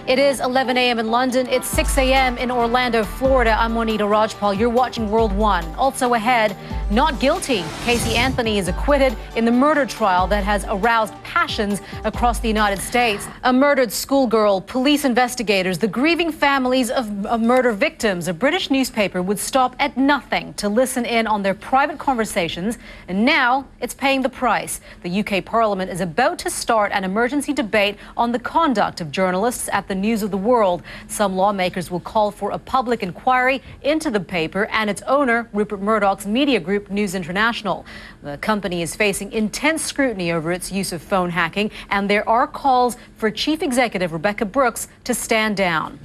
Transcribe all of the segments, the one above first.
It is 11 a.m. in London. It's 6 a.m. in Orlando, Florida. I'm Monita Rajpal. You're watching World One. Also ahead, not guilty. Casey Anthony is acquitted in the murder trial that has aroused passions across the United States. A murdered schoolgirl, police investigators, the grieving families of murder victims. A British newspaper would stop at nothing to listen in on their private conversations, and now it's paying the price. The UK Parliament is about to start an emergency debate on the conduct of journalists at the News of the World. Some lawmakers will call for a public inquiry into the paper and its owner, Rupert Murdoch's media group, News International. The company is facing intense scrutiny over its use of phone hacking, and there are calls for Chief Executive Rebecca Brooks to stand down.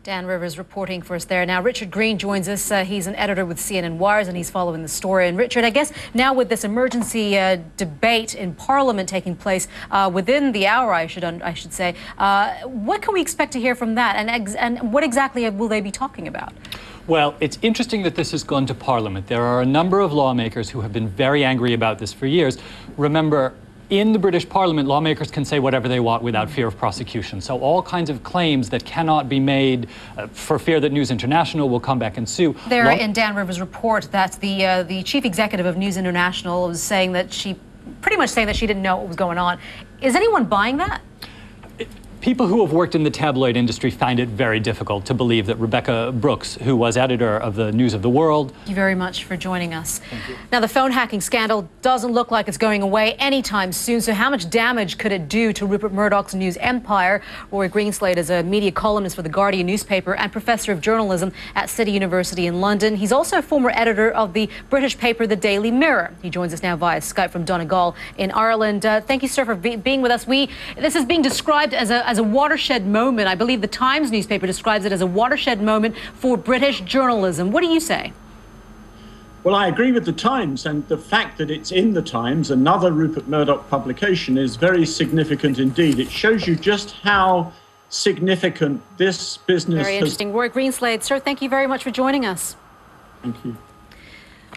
Dan Rivers reporting for us there. Now, Richard Green joins us. He's an editor with CNN Wires, and he's following the story. And Richard, I guess now with this emergency debate in Parliament taking place within the hour, I should say, what can we expect to hear from that? And what exactly will they be talking about? Well, it's interesting that this has gone to Parliament. There are a number of lawmakers who have been very angry about this for years. Remember, in the British Parliament, lawmakers can say whatever they want without fear of prosecution. So all kinds of claims that cannot be made for fear that News International will come back and sue. There in Dan Rivers' report that the chief executive of News International was saying that pretty much saying that she didn't know what was going on. Is anyone buying that? People who have worked in the tabloid industry find it very difficult to believe that Rebecca Brooks, who was editor of the News of the World... Thank you very much for joining us. Thank you. Now, the phone hacking scandal doesn't look like it's going away anytime soon, so how much damage could it do to Rupert Murdoch's news empire? Roy Greenslade is a media columnist for The Guardian newspaper and professor of journalism at City University in London. He's also a former editor of the British paper The Daily Mirror. He joins us now via Skype from Donegal in Ireland. Thank you, sir, for being with us. This is being described as a watershed moment. I believe the Times newspaper describes it as a watershed moment for British journalism. What do you say? Well, I agree with the Times, and the fact that it's in the Times, another Rupert Murdoch publication, is very significant indeed. It shows you just how significant this business Very interesting. Roy Greenslade, sir, thank you very much for joining us. Thank you.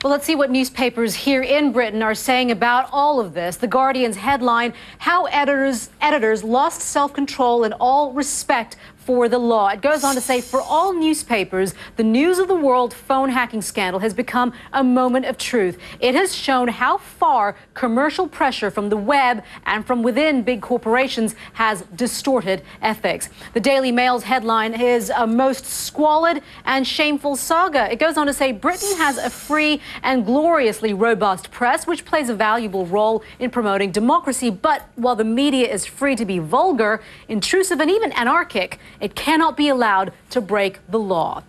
Well, let's see what newspapers here in Britain are saying about all of this. The Guardian's headline, How Editors Lost Self-Control in All Respect for the Law. It goes on to say, for all newspapers, the News of the World phone hacking scandal has become a moment of truth. It has shown how far commercial pressure from the web and from within big corporations has distorted ethics. The Daily Mail's headline is a most squalid and shameful saga. It goes on to say, Britain has a free and gloriously robust press, which plays a valuable role in promoting democracy. But while the media is free to be vulgar, intrusive, and even anarchic, it cannot be allowed to break the law.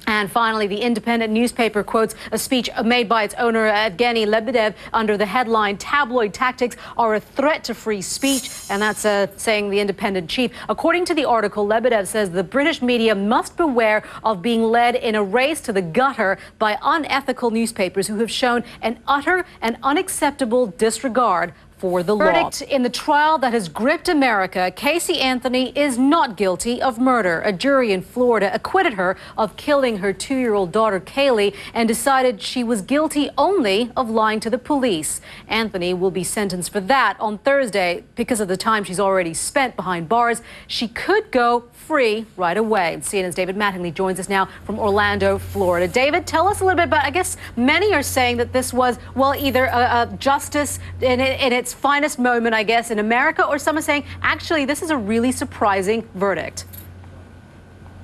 And finally, the Independent newspaper quotes a speech made by its owner, Evgeny Lebedev, under the headline, Tabloid Tactics Are a Threat to Free Speech. And that's saying the Independent chief. According to the article, Lebedev says the British media must beware of being led in a race to the gutter by unethical newspapers who have shown an utter and unacceptable disregard for the law. Verdict in the trial that has gripped America, Casey Anthony is not guilty of murder. A jury in Florida acquitted her of killing her 2-year-old daughter, Kaylee, and decided she was guilty only of lying to the police. Anthony will be sentenced for that on Thursday. Because of the time she's already spent behind bars, she could go free right away. CNN's David Mattingly joins us now from Orlando, Florida. David, tell us a little bit about, I guess many are saying that this was, well, either a justice in its finest moment, I guess, in America, or some are saying, actually, this is a really surprising verdict.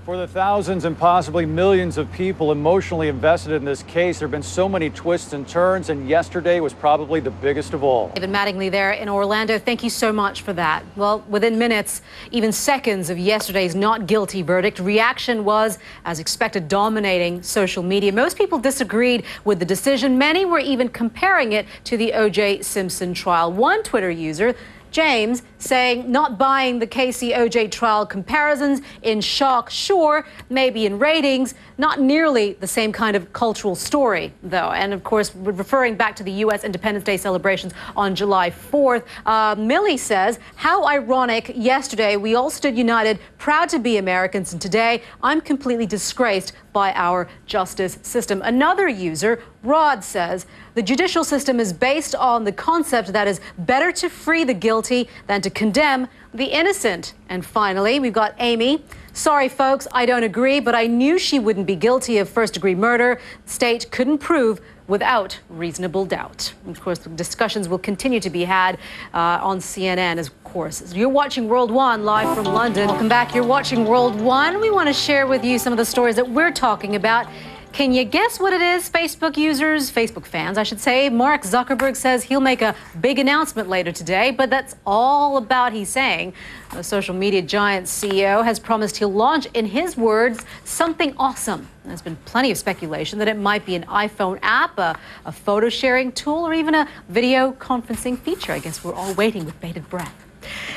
For the thousands and possibly millions of people emotionally invested in this case, there have been so many twists and turns, and yesterday was probably the biggest of all. David Mattingly there in Orlando, thank you so much for that. Well, within minutes, even seconds of yesterday's not guilty verdict, reaction was, as expected, dominating social media. Most people disagreed with the decision. Many were even comparing it to the O.J. Simpson trial. One Twitter user, James, saying not buying the Casey O.J. trial comparisons, in shock, sure, maybe in ratings, not nearly the same kind of cultural story, though. And of course, referring back to the U.S. Independence Day celebrations on July 4th, Millie says, how ironic, yesterday we all stood united, proud to be Americans, and today I'm completely disgraced by our justice system. Another user, Rod, says, the judicial system is based on the concept that it's better to free the guilty than to condemn the innocent. And finally, we've got Amy. Sorry, folks, I don't agree, but I knew she wouldn't be guilty of first-degree murder. The state couldn't prove without reasonable doubt. Of course, the discussions will continue to be had on CNN, of course. You're watching World One live from London. Welcome back. You're watching World One. We want to share with you some of the stories that we're talking about. Can you guess what it is, Facebook users, Facebook fans, I should say? Mark Zuckerberg says he'll make a big announcement later today, but that's all about he's saying. The social media giant CEO has promised he'll launch, in his words, something awesome. There's been plenty of speculation that it might be an iPhone app, a photo sharing tool, or even a video conferencing feature. I guess we're all waiting with bated breath.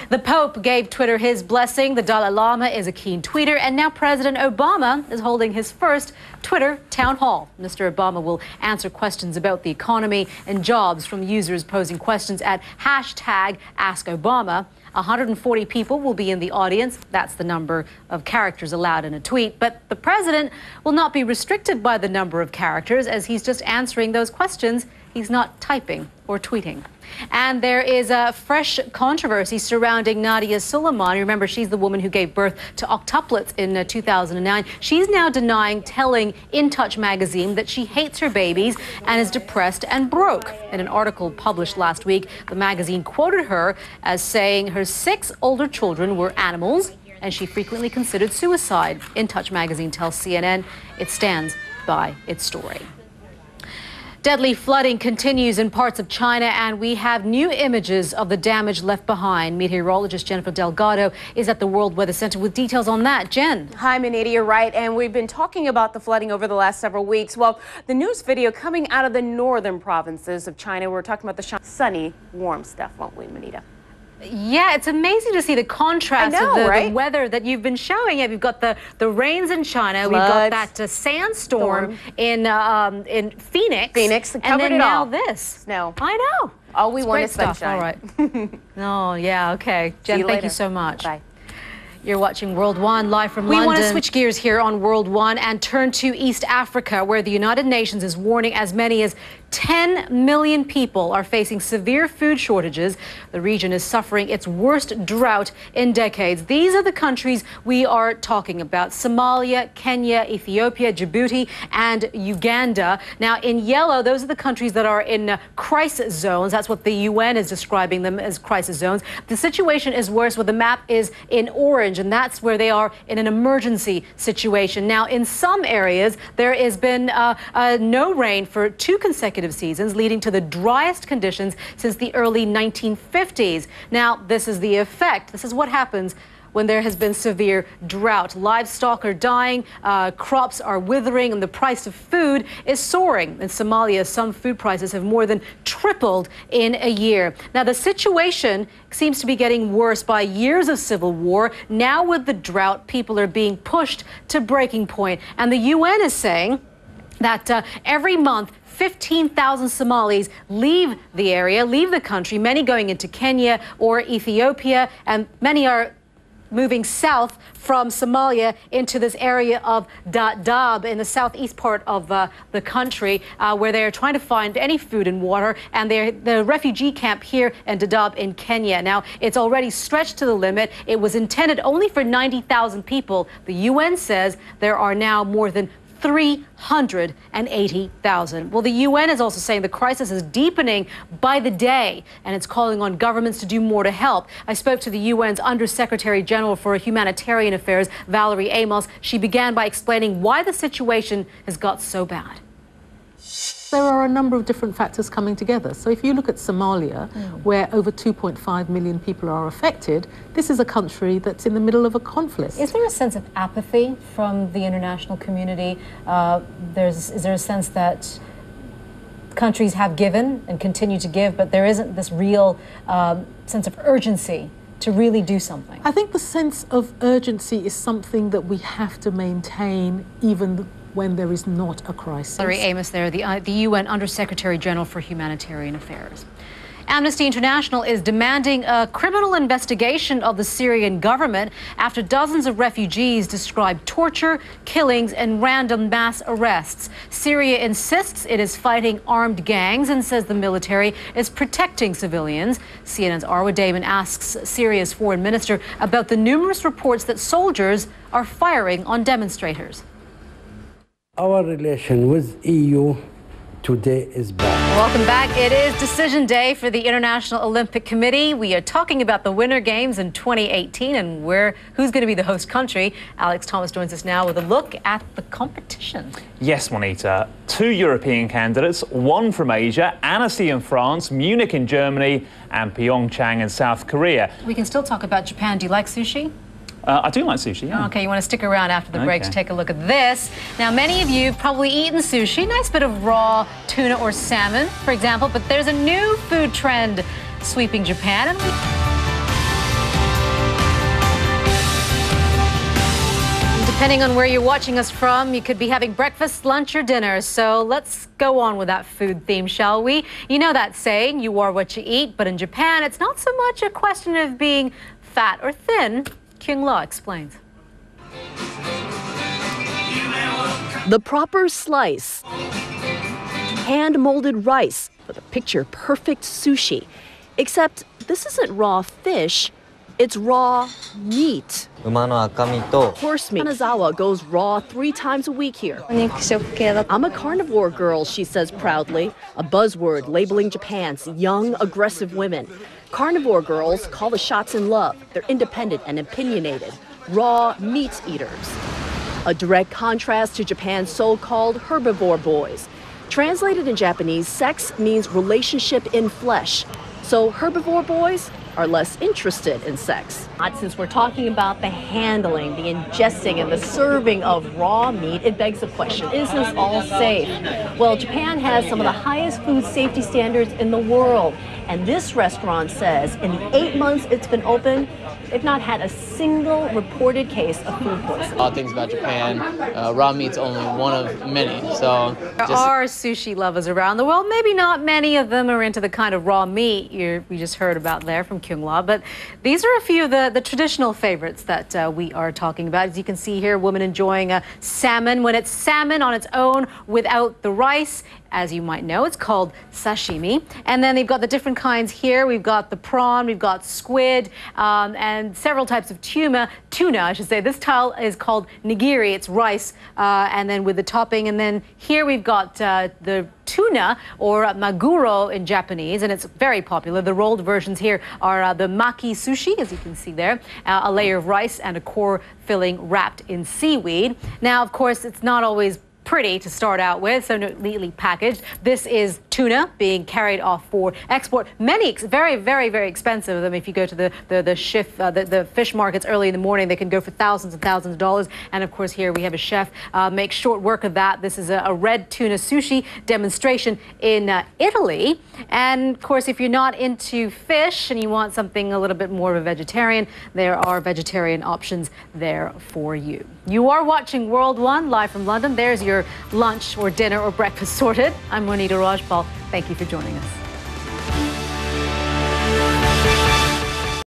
The Pope gave Twitter his blessing. The Dalai Lama is a keen tweeter, and now President Obama is holding his first Twitter town hall. Mr. Obama will answer questions about the economy and jobs from users posing questions at #AskObama. 140 people will be in the audience. That's the number of characters allowed in a tweet. But the president will not be restricted by the number of characters, as he's just answering those questions. He's not typing or tweeting. And there is a fresh controversy surrounding Nadia Suleimani. Remember, she's the woman who gave birth to octuplets in 2009. She's now denying telling In Touch magazine that she hates her babies and is depressed and broke. In an article published last week, the magazine quoted her as saying her 6 older children were animals and she frequently considered suicide. In Touch magazine tells CNN it stands by its story. Deadly flooding continues in parts of China, and we have new images of the damage left behind. Meteorologist Jennifer Delgado is at the World Weather Center with details on that. Jen. Hi, Monita, you're right. And we've been talking about the flooding over the last several weeks. Well, the news video coming out of the northern provinces of China, we're talking about the sunny, warm stuff, won't we, Monita? Yeah, it's amazing to see the contrast of the weather that you've been showing. You've got the rains in China. Floods. We've got that sandstorm in Phoenix. And then now this. Snow. I know. All we want is stuff. sunshine. All right. Oh, yeah, okay. Jen, thank you so much. Bye. You're watching World One live from London. We want to switch gears here on World One and turn to East Africa, where the United Nations is warning as many as 10 million people are facing severe food shortages. The region is suffering its worst drought in decades. These are the countries we are talking about: Somalia, Kenya, Ethiopia, Djibouti, and Uganda. Now, in yellow, those are the countries that are in crisis zones. That's what the UN is describing them as, crisis zones. The situation is worse where the map is in orange, and that's where they are in an emergency situation. Now, in some areas, there has been no rain for 2 consecutive seasons, leading to the driest conditions since the early 1950s. Now, this is the effect. This is what happens when there has been severe drought. Livestock are dying, crops are withering, and the price of food is soaring. In Somalia, some food prices have more than tripled in a year. Now, the situation seems to be getting worse by years of civil war. Now, with the drought, people are being pushed to breaking point. And the UN is saying that every month, 15,000 Somalis leave the area, leave the country, many going into Kenya or Ethiopia, and many are moving south from Somalia into this area of Dadaab in the southeast part of the country, where they are trying to find any food and water, and the refugee camp here in Dadaab in Kenya. Now, it's already stretched to the limit. It was intended only for 90,000 people. The UN says there are now more than 380,000. Well, the UN is also saying the crisis is deepening by the day, and it's calling on governments to do more to help. I spoke to the UN's Undersecretary General for Humanitarian Affairs, Valerie Amos. She began by explaining why the situation has got so bad. There are a number of different factors coming together. So if you look at Somalia, where over 2.5 million people are affected, this is a country that's in the middle of a conflict. Is there a sense of apathy from the international community? Is there a sense that countries have given and continue to give, but there isn't this real sense of urgency to really do something? I think the sense of urgency is something that we have to maintain even when there is not a crisis. Valerie Amos there, the UN Undersecretary General for Humanitarian Affairs. Amnesty International is demanding a criminal investigation of the Syrian government after dozens of refugees describe torture, killings, and random mass arrests. Syria insists it is fighting armed gangs and says the military is protecting civilians. CNN's Arwa Damon asks Syria's foreign minister about the numerous reports that soldiers are firing on demonstrators. Our relation with EU today is bad. Welcome back. It is decision day for the International Olympic Committee. We are talking about the Winter Games in 2018 and who's going to be the host country. Alex Thomas joins us now with a look at the competition. Yes, Monita. 2 European candidates, 1 from Asia, Annecy in France, Munich in Germany, and Pyeongchang in South Korea. We can still talk about Japan. Do you like sushi? I do like sushi, yeah. Okay, you want to stick around after the break to take a look at this. Now, many of you have probably eaten sushi, nice bit of raw tuna or salmon, for example, but there's a new food trend sweeping Japan. And depending on where you're watching us from, you could be having breakfast, lunch, or dinner. So let's go on with that food theme, shall we? You know that saying, you are what you eat, but in Japan, it's not so much a question of being fat or thin. Kyung explains. The proper slice, hand-molded rice with a picture-perfect sushi. Except this isn't raw fish, it's raw meat. Horse meat. Kanazawa goes raw 3 times a week here. I'm a carnivore girl, she says proudly, a buzzword labeling Japan's young, aggressive women. Carnivore girls call the shots in love. They're independent and opinionated, raw meat eaters. A direct contrast to Japan's so-called herbivore boys. Translated in Japanese, sex means relationship in flesh. So herbivore boys are less interested in sex. Since we're talking about the handling, the ingesting, and the serving of raw meat, it begs the question, is this all safe? Well, Japan has some of the highest food safety standards in the world. And this restaurant says in the 8 months it's been open, they've not had a single reported case of food poisoning. All things about Japan, raw meat's only one of many. So there are sushi lovers around the world. Maybe not many of them are into the kind of raw meat we just heard about there from Kyung, but these are a few of the traditional favorites that we are talking about. As you can see here, a woman enjoying a salmon. When it's salmon on its own without the rice, as you might know, it's called sashimi. And then they've got the different kinds here. We've got the prawn, we've got squid, and several types of tuna, I should say. This style is called nigiri. It's rice, and then with the topping. And then here we've got the tuna, or maguro in Japanese, and it's very popular. The rolled versions here are the maki sushi, as you can see there, a layer of rice and a core filling wrapped in seaweed. Now, of course, it's not always pretty to start out with, so neatly packaged. This is tuna being carried off for export. Many very, very, very expensive of them. If you go to the fish markets early in the morning, they can go for thousands and thousands of dollars. And of course, here we have a chef make short work of that. This is a red tuna sushi demonstration in Italy. And of course, if you're not into fish and you want something a little bit more of a vegetarian, there are vegetarian options there for you. You are watching World One live from London. There's your lunch or dinner or breakfast sorted. I'm Monita Rajpal. Thank you for joining us.